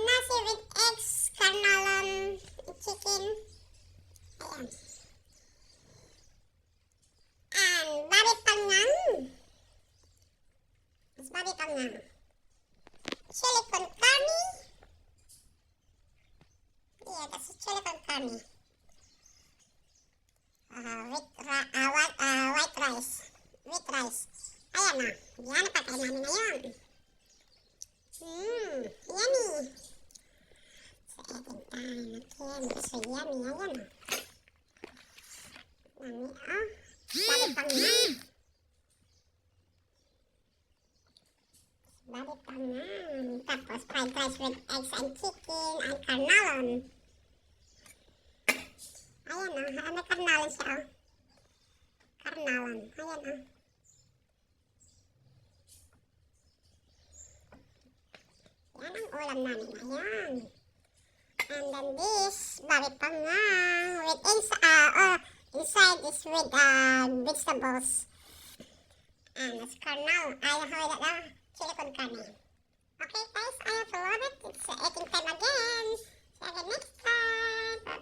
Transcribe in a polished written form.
Nasi with eggs, carnalon, chicken. Ayan. And babi panggang. Mas babi panggang. Chili con carne. Yeah, that's chili con carne. White rice. With rice. Ayan na. Yan ang pagkain namin ngayon. Yummy. So, eating time. Okay, it's so yummy. Ayan na. Yummy, oh. Babi panggang. Babi panggang. Tapos fried rice with eggs and chicken and carnalon. Ayan na. May carnalon siya, oh. Carnalon. Ayan, oh. Yan ang ulam namin ngayon. And then this, babi panggang with inside is with vegetables. And it's carnal. Chili con carne. Okay guys, I have to love it. It's eating time again. See you again next time. Bye.